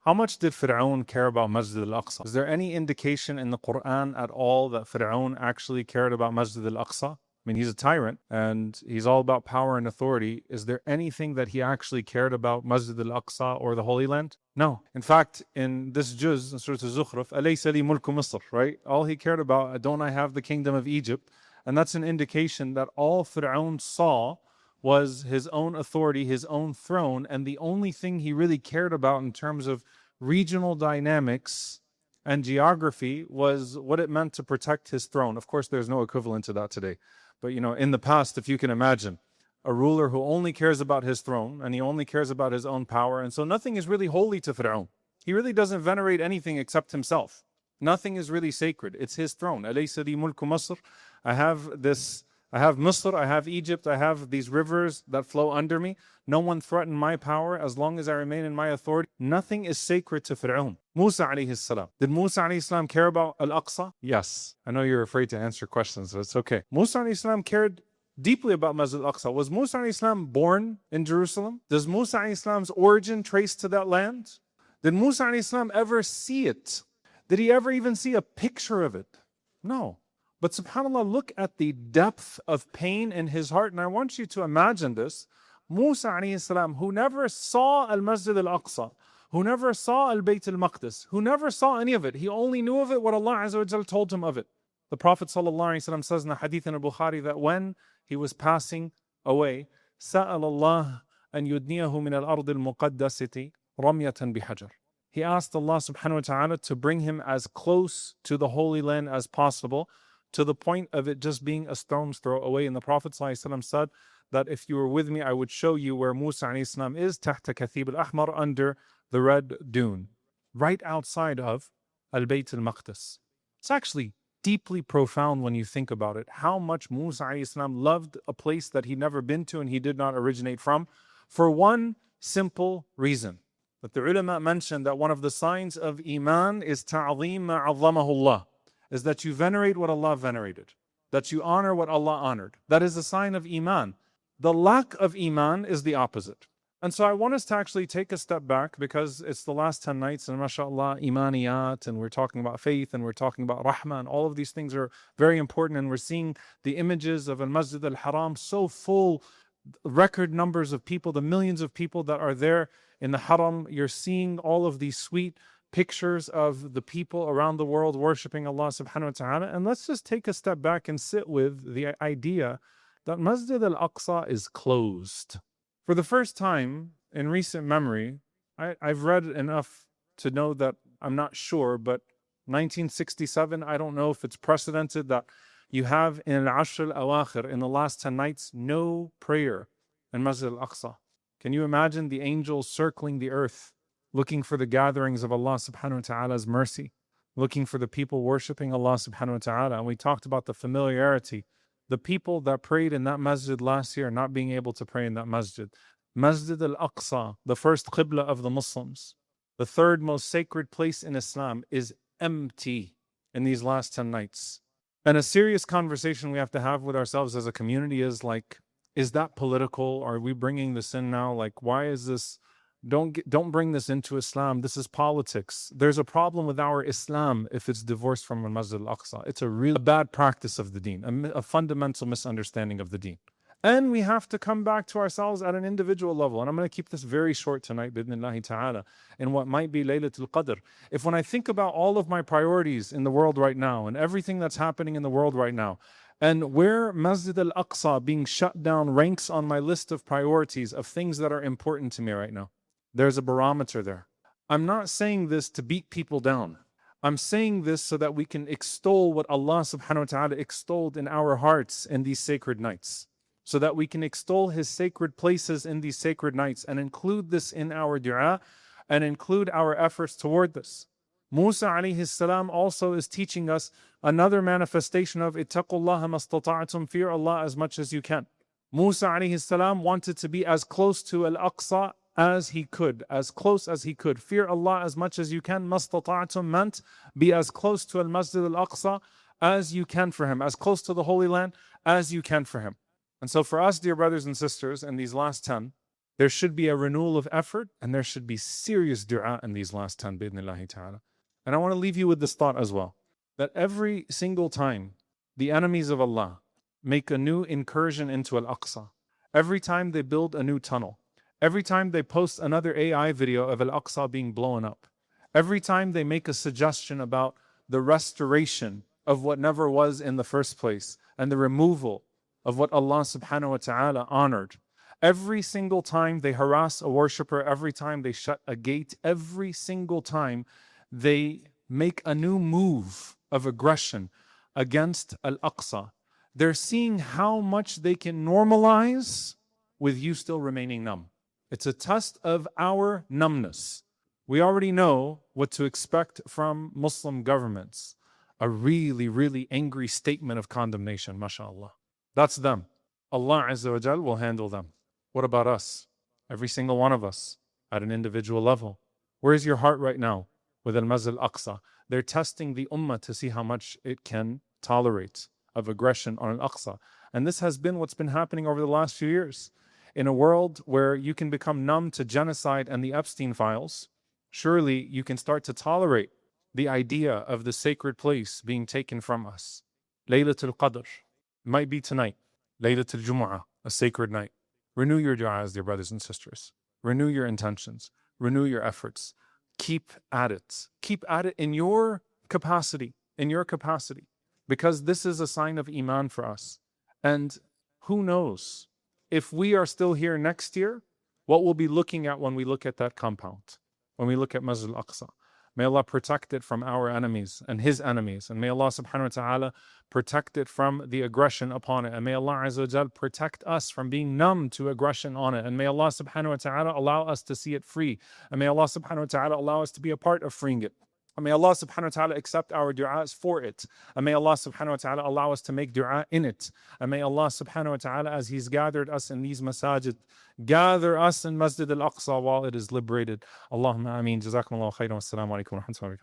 How much did Fir'aun care about Masjid Al-Aqsa? Is there any indication in the Quran at all that Fir'aun actually cared about Masjid Al-Aqsa? I mean, he's a tyrant and he's all about power and authority. Is there anything that he actually cared about Masjid Al-Aqsa or the Holy Land? No. In fact, in this juz, in Surah Al-Zukhruf, أَلَيْسَ لِي مُلْكُ مِصْرٍ, right? All he cared about, don't I have the kingdom of Egypt? And that's an indication that all Fir'aun saw was his own authority, his own throne, and the only thing he really cared about in terms of regional dynamics and geography was what it meant to protect his throne. Of course, there's no equivalent to that today. But in the past, if you can imagine, a ruler who only cares about his throne and he only cares about his own power, and so nothing is really holy to Fir'aun. He really doesn't venerate anything except himself. Nothing is really sacred. It's his throne. أَلَيْسَ لِي مُلْكُ مَصْرٍ. I have Misr, I have Egypt, I have these rivers that flow under me. No one threatened my power as long as I remain in my authority. Nothing is sacred to Fir'aun. Musa alayhi salam. Did Musa alayhi salam care about Al-Aqsa? Yes. I know you're afraid to answer questions, but it's okay. Musa alayhi salam cared deeply about Masjid Al-Aqsa. Was Musa alayhi salam born in Jerusalem? Does Musa alayhi salam's origin trace to that land? Did Musa alayhi salam ever see it? Did he ever even see a picture of it? No. But subhanAllah, look at the depth of pain in his heart. And I want you to imagine this. Musa alayhi salam, who never saw Al-Masjid Al-Aqsa, who never saw Al-Bayt Al-Maqdis, who never saw any of it. He only knew of it what Allah Azza wa Jal told him of it. The Prophet ﷺ says in the hadith in Al-Bukhari that when he was passing away, سَأَلَ اللَّهَ أَن يُدْنِيَهُ مِنَ الْأَرْضِ الْمُقَدَّسِةِ رَمْيَةً بِحَجَرٍ. He asked Allah subhanahu wa ta'ala to bring him as close to the Holy Land as possible, to the point of it just being a stone's throw away. And the Prophet ﷺ said that if you were with me, I would show you where Musa ﷺ is, تحت كثيب الأحمر, under the red dune, right outside of Al-Bayt Al-Maqdis. It's actually deeply profound when you think about it, how much Musa ﷺ loved a place that he'd never been to and he did not originate from, for one simple reason. That the ulama mentioned that one of the signs of Iman is ta'zeem ma 'azzamahu Allah, is that you venerate what Allah venerated, that you honor what Allah honored. That is a sign of Iman. The lack of Iman is the opposite. And so I want us to actually take a step back, because it's the last 10 nights and mashallah, imaniyat, and we're talking about faith and we're talking about rahmah, and all of these things are very important. And we're seeing the images of Al-Masjid Al-Haram so full, record numbers of people, the millions of people that are there in the Haram. You're seeing all of these sweet pictures of the people around the world worshiping Allah subhanahu wa ta'ala. And let's just take a step back and sit with the idea that Masjid Al-Aqsa is closed. For the first time in recent memory, I've read enough to know that I'm not sure, but 1967, I don't know if it's precedented that you have in Al-Ashr Al-Awakhir, in the last 10 nights, no prayer in Masjid Al-Aqsa. Can you imagine the angels circling the earth, looking for the gatherings of Allah subhanahu wa ta'ala's mercy, looking for the people worshiping Allah subhanahu wa ta'ala? And we talked about the familiarity. The people that prayed in that masjid last year not being able to pray in that masjid. Masjid Al-Aqsa, the first Qiblah of the Muslims, the third most sacred place in Islam, is empty in these last 10 nights. And a serious conversation we have to have with ourselves as a community is like, is that political? Are we bringing this in now? Like, why is this? Don't bring this into Islam. This is politics. There's a problem with our Islam if it's divorced from Masjid Al-Aqsa. It's a real bad practice of the deen, a fundamental misunderstanding of the deen. And we have to come back to ourselves at an individual level. And I'm going to keep this very short tonight, bidnillahi ta'ala, in what might be Laylatul Qadr. If when I think about all of my priorities in the world right now and everything that's happening in the world right now, and where Masjid Al-Aqsa being shut down ranks on my list of priorities of things that are important to me right now, there's a barometer there. I'm not saying this to beat people down. I'm saying this so that we can extol what Allah subhanahu wa ta'ala extolled in our hearts in these sacred nights. So that we can extol His sacred places in these sacred nights and include this in our dua and include our efforts toward this. Musa alayhi salam also is teaching us another manifestation of ittaqullaha mastata'tum, fear Allah as much as you can. Musa alayhi salam wanted to be as close to Al-Aqsa as he could, as close as he could. Fear Allah as much as you can. Mastata'tum meant be as close to Al-Masjid Al-Aqsa as you can for him, as close to the Holy Land as you can for him. And so for us, dear brothers and sisters, in these last 10, There should be a renewal of effort, and there should be serious dua in these last 10 bi'idhnillahi ta'ala. And I want to leave you with this thought as well, that every single time the enemies of Allah make a new incursion into Al-Aqsa, every time they build a new tunnel, every time they post another AI video of Al-Aqsa being blown up, every time they make a suggestion about the restoration of what never was in the first place and the removal of what Allah subhanahu wa ta'ala honored, every single time they harass a worshipper, every time they shut a gate, every single time they make a new move of aggression against Al-Aqsa, they're seeing how much they can normalize with you still remaining numb. It's a test of our numbness. We already know what to expect from Muslim governments. A really, really angry statement of condemnation, mashallah. That's them. Allah Azza wa Jal will handle them. What about us? Every single one of us at an individual level. Where is your heart right now with Masjid Al-Aqsa? They're testing the Ummah to see how much it can tolerate of aggression on Al-Aqsa. And this has been what's been happening over the last few years. In a world where you can become numb to genocide and the Epstein files, surely you can start to tolerate the idea of the sacred place being taken from us. Laylatul Qadr might be tonight. Laylatul Jumu'ah, a sacred night. Renew your du'as, dear brothers and sisters. Renew your intentions. Renew your efforts. Keep at it. Keep at it in your capacity. In your capacity. Because this is a sign of Iman for us. And who knows? If we are still here next year, what we'll be looking at when we look at that compound, when we look at Masjid Al-Aqsa. May Allah protect it from our enemies and His enemies. And may Allah subhanahu wa ta'ala protect it from the aggression upon it. And may Allah Azza wa Jal protect us from being numb to aggression on it. And may Allah subhanahu wa ta'ala allow us to see it free. And may Allah subhanahu wa ta'ala allow us to be a part of freeing it. And may Allah subhanahu wa ta'ala accept our du'as for it. And may Allah subhanahu wa ta'ala allow us to make du'a in it. And may Allah subhanahu wa ta'ala, as He's gathered us in these masajid, gather us in Masjid Al-Aqsa while it is liberated. Allahumma ameen. Jazakumullahu khairan. Wassalamu alaikum wa rahmatullahi wa barakatuh.